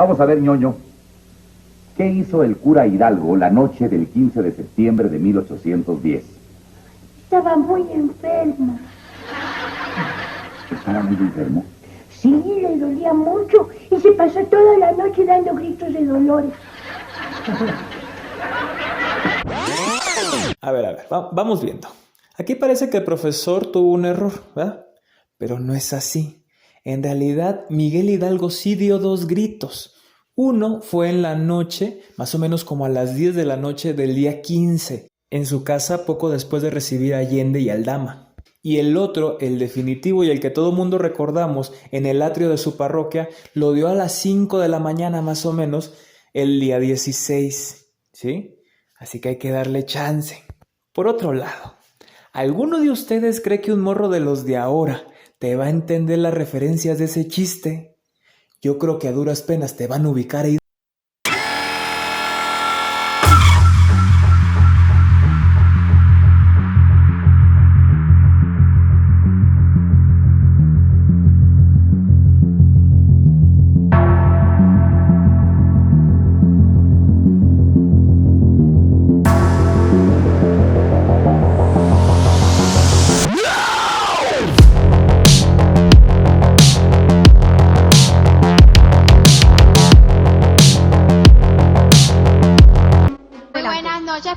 Vamos a ver, ñoño. ¿Qué hizo el cura Hidalgo la noche del 15 de septiembre de 1810? Estaba muy enfermo. ¿Estaba muy enfermo? Sí, le dolía mucho y se pasó toda la noche dando gritos de dolores. A ver, vamos viendo. Aquí parece que el profesor tuvo un error, ¿verdad? Pero no es así. En realidad, Miguel Hidalgo sí dio 2 gritos. Uno fue en la noche, más o menos como a las 10 de la noche del día 15, en su casa poco después de recibir a Allende y Aldama. Y el otro, el definitivo y el que todo mundo recordamos, en el atrio de su parroquia, lo dio a las 5 de la mañana más o menos, el día 16, ¿sí? Así que hay que darle chance. Por otro lado, ¿alguno de ustedes cree que un morro de los de ahora te va a entender las referencias de ese chiste? Yo creo que a duras penas te van a ubicar ahí.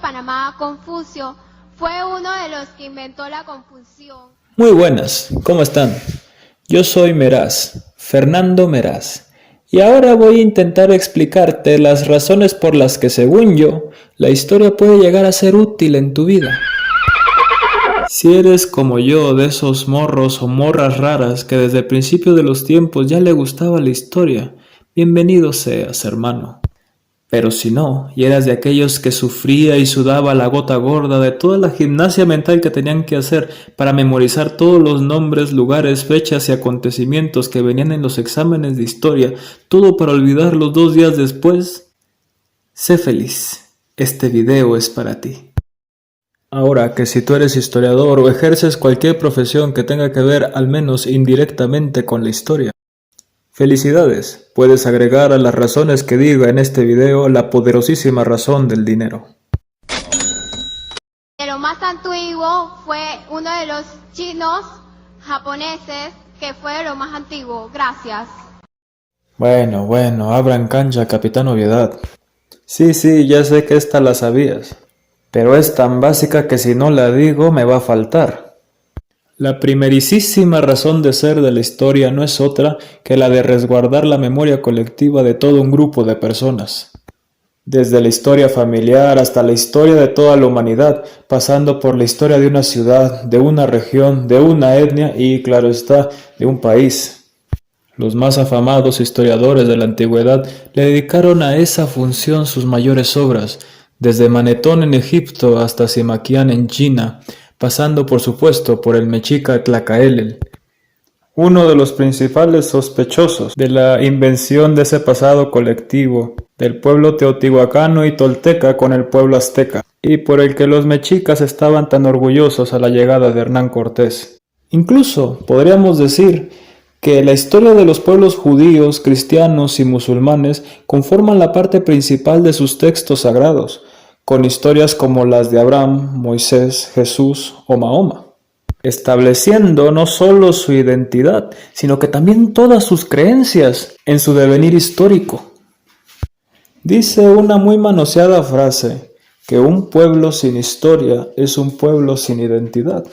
Panamá. Confucio fue uno de los que inventó la confusión. Muy buenas, ¿cómo están? Yo soy Meraz, Fernando Meraz, y ahora voy a intentar explicarte las razones por las que, según yo, la historia puede llegar a ser útil en tu vida. Si eres como yo, de esos morros o morras raras que desde el principio de los tiempos ya le gustaba la historia, bienvenido seas, hermano. Pero si no, y eras de aquellos que sufría y sudaba la gota gorda de toda la gimnasia mental que tenían que hacer para memorizar todos los nombres, lugares, fechas y acontecimientos que venían en los exámenes de historia, todo para olvidarlos 2 días después, sé feliz, este video es para ti. Ahora que si tú eres historiador o ejerces cualquier profesión que tenga que ver al menos indirectamente con la historia, felicidades, puedes agregar a las razones que diga en este video la poderosísima razón del dinero. De lo más antiguo fue uno de los chinos japoneses que fue de lo más antiguo. Gracias. Bueno, abran cancha, Capitán Obviedad. Sí, ya sé que esta la sabías, pero es tan básica que si no la digo me va a faltar. La primerísima razón de ser de la historia no es otra que la de resguardar la memoria colectiva de todo un grupo de personas. Desde la historia familiar hasta la historia de toda la humanidad, pasando por la historia de una ciudad, de una región, de una etnia y, claro está, de un país. Los más afamados historiadores de la antigüedad le dedicaron a esa función sus mayores obras, desde Manetón en Egipto hasta Simaquián en China, pasando por supuesto por el mexica Tlacaelel, uno de los principales sospechosos de la invención de ese pasado colectivo del pueblo teotihuacano y tolteca con el pueblo azteca, y por el que los mexicas estaban tan orgullosos a la llegada de Hernán Cortés. Incluso podríamos decir que la historia de los pueblos judíos, cristianos y musulmanes conforman la parte principal de sus textos sagrados, con historias como las de Abraham, Moisés, Jesús o Mahoma, estableciendo no solo su identidad, sino que también todas sus creencias en su devenir histórico. Dice una muy manoseada frase, que un pueblo sin historia es un pueblo sin identidad.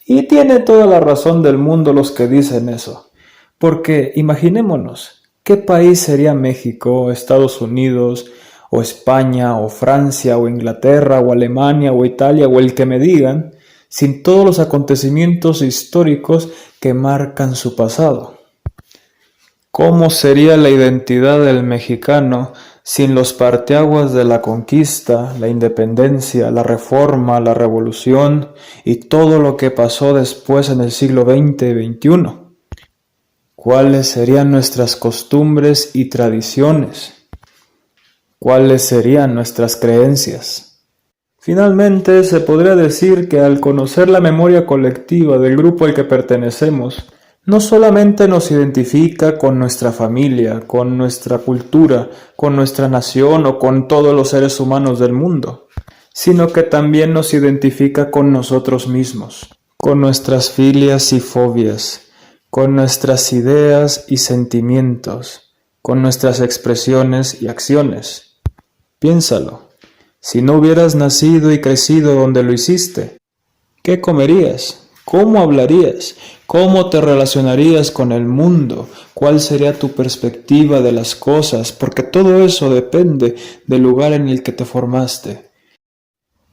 Y tiene toda la razón del mundo los que dicen eso, porque imaginémonos, ¿qué país sería México, Estados Unidos, o España, o Francia, o Inglaterra, o Alemania, o Italia, o el que me digan, sin todos los acontecimientos históricos que marcan su pasado? ¿Cómo sería la identidad del mexicano sin los parteaguas de la conquista, la independencia, la reforma, la revolución y todo lo que pasó después en el siglo XX y XXI? ¿Cuáles serían nuestras costumbres y tradiciones? ¿Cuáles serían nuestras creencias? Finalmente, se podría decir que al conocer la memoria colectiva del grupo al que pertenecemos, No solamente nos identifica con nuestra familia, con nuestra cultura, con nuestra nación o con todos los seres humanos del mundo, sino que también nos identifica con nosotros mismos, con nuestras filias y fobias, con nuestras ideas y sentimientos, con nuestras expresiones y acciones. Piénsalo, si no hubieras nacido y crecido donde lo hiciste, ¿qué comerías? ¿Cómo hablarías? ¿Cómo te relacionarías con el mundo? ¿Cuál sería tu perspectiva de las cosas? Porque todo eso depende del lugar en el que te formaste.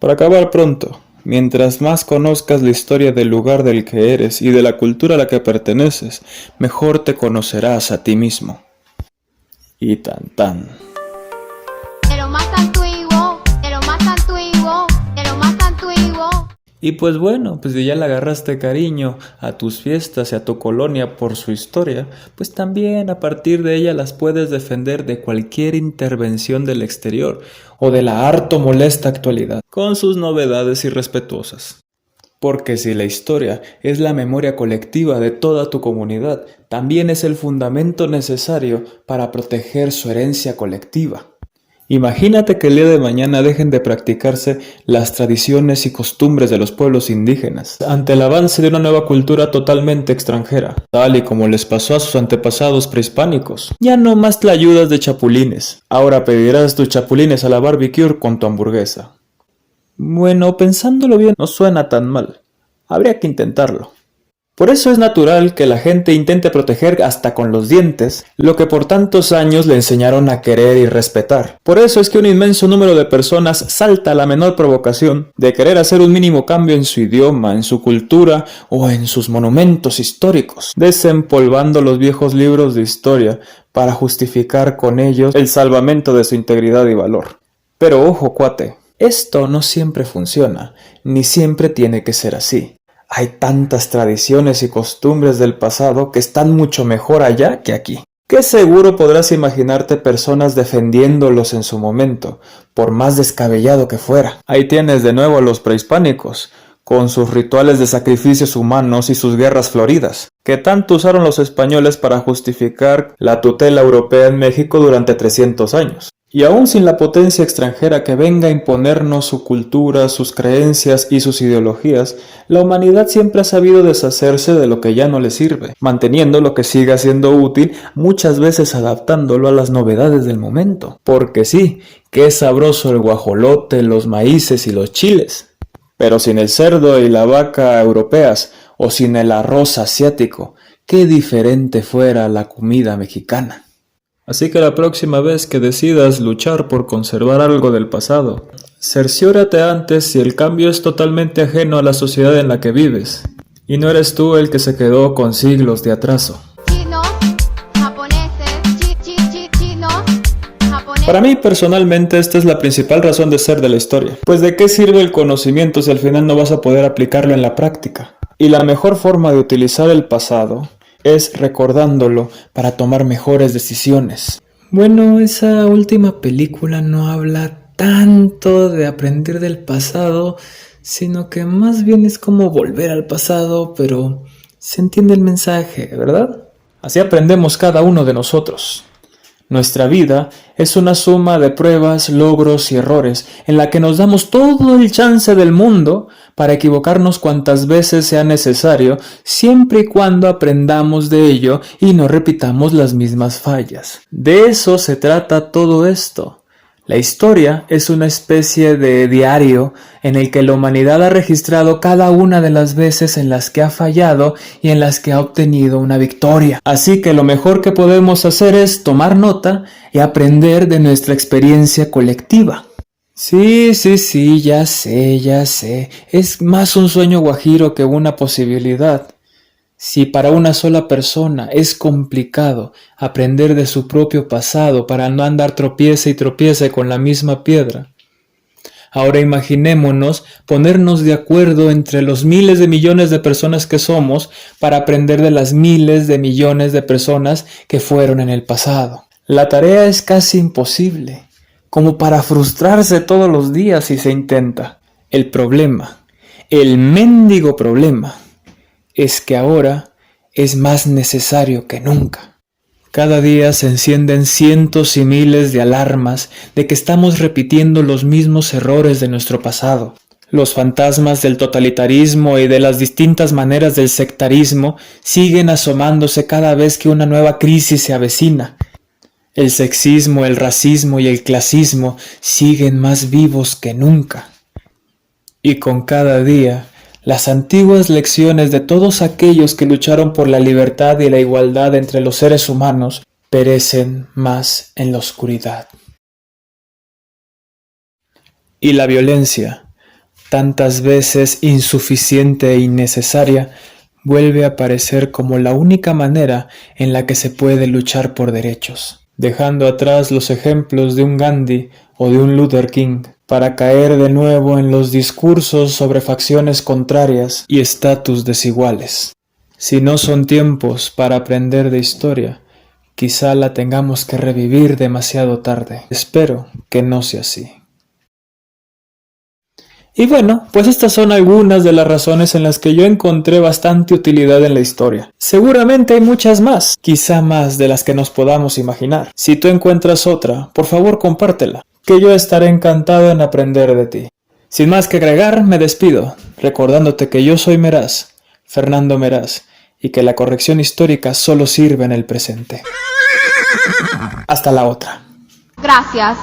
Para acabar pronto, mientras más conozcas la historia del lugar del que eres y de la cultura a la que perteneces, mejor te conocerás a ti mismo. Y tan tan. De lo más antiguo, de lo más antiguo, de lo más antiguo. Y pues bueno, pues si ya le agarraste cariño a tus fiestas y a tu colonia por su historia, pues también a partir de ella las puedes defender de cualquier intervención del exterior o de la harto molesta actualidad, con sus novedades irrespetuosas. Porque si la historia es la memoria colectiva de toda tu comunidad, también es el fundamento necesario para proteger su herencia colectiva. Imagínate que el día de mañana dejen de practicarse las tradiciones y costumbres de los pueblos indígenas ante el avance de una nueva cultura totalmente extranjera, tal y como les pasó a sus antepasados prehispánicos. Ya no más tlayudas de chapulines, ahora pedirás tus chapulines a la barbecue con tu hamburguesa. Bueno, pensándolo bien, no suena tan mal. Habría que intentarlo. Por eso es natural que la gente intente proteger hasta con los dientes lo que por tantos años le enseñaron a querer y respetar. Por eso es que un inmenso número de personas salta a la menor provocación de querer hacer un mínimo cambio en su idioma, en su cultura o en sus monumentos históricos, desempolvando los viejos libros de historia para justificar con ellos el salvamento de su integridad y valor. Pero ojo, cuate, esto no siempre funciona, ni siempre tiene que ser así. Hay tantas tradiciones y costumbres del pasado que están mucho mejor allá que aquí. Que seguro podrás imaginarte personas defendiéndolos en su momento, por más descabellado que fuera. Ahí tienes de nuevo a los prehispánicos, con sus rituales de sacrificios humanos y sus guerras floridas, que tanto usaron los españoles para justificar la tutela europea en México durante 300 años. Y aún sin la potencia extranjera que venga a imponernos su cultura, sus creencias y sus ideologías, la humanidad siempre ha sabido deshacerse de lo que ya no le sirve, manteniendo lo que siga siendo útil, muchas veces adaptándolo a las novedades del momento. Porque sí, qué sabroso el guajolote, los maíces y los chiles. Pero sin el cerdo y la vaca europeas, o sin el arroz asiático, qué diferente fuera la comida mexicana. Así que la próxima vez que decidas luchar por conservar algo del pasado, cerciórate antes si el cambio es totalmente ajeno a la sociedad en la que vives, y no eres tú el que se quedó con siglos de atraso. Chinos, japoneses, chinos, japoneses. Para mí personalmente esta es la principal razón de ser de la historia, pues ¿de qué sirve el conocimiento si al final no vas a poder aplicarlo en la práctica? Y la mejor forma de utilizar el pasado es recordándolo para tomar mejores decisiones. Bueno, esa última película no habla tanto de aprender del pasado, sino que más bien es como volver al pasado, pero se entiende el mensaje, ¿verdad? Así aprendemos cada uno de nosotros. Nuestra vida es una suma de pruebas, logros y errores en la que nos damos todo el chance del mundo para equivocarnos cuantas veces sea necesario, siempre y cuando aprendamos de ello y no repitamos las mismas fallas. De eso se trata todo esto. La historia es una especie de diario en el que la humanidad ha registrado cada una de las veces en las que ha fallado y en las que ha obtenido una victoria. Así que lo mejor que podemos hacer es tomar nota y aprender de nuestra experiencia colectiva. Sí, ya sé. Es más un sueño guajiro que una posibilidad. Si para una sola persona es complicado aprender de su propio pasado para no andar tropiece y tropiece con la misma piedra, ahora imaginémonos ponernos de acuerdo entre los miles de millones de personas que somos para aprender de las miles de millones de personas que fueron en el pasado. La tarea es casi imposible, como para frustrarse todos los días si se intenta. El mendigo problema, es que ahora es más necesario que nunca. Cada día se encienden cientos y miles de alarmas de que estamos repitiendo los mismos errores de nuestro pasado. Los fantasmas del totalitarismo y de las distintas maneras del sectarismo siguen asomándose cada vez que una nueva crisis se avecina. El sexismo, el racismo y el clasismo siguen más vivos que nunca. Y con cada día, las antiguas lecciones de todos aquellos que lucharon por la libertad y la igualdad entre los seres humanos perecen más en la oscuridad. Y la violencia, tantas veces insuficiente e innecesaria, vuelve a aparecer como la única manera en la que se puede luchar por derechos, dejando atrás los ejemplos de un Gandhi o de un Luther King, para caer de nuevo en los discursos sobre facciones contrarias y estatus desiguales. Si no son tiempos para aprender de historia, quizá la tengamos que revivir demasiado tarde. Espero que no sea así. Y bueno, pues estas son algunas de las razones en las que yo encontré bastante utilidad en la historia. Seguramente hay muchas más, quizá más de las que nos podamos imaginar. Si tú encuentras otra, por favor compártela, que yo estaré encantado en aprender de ti. Sin más que agregar, me despido, recordándote que yo soy Meraz, Fernando Meraz, y que la corrección histórica solo sirve en el presente. Hasta la otra. Gracias.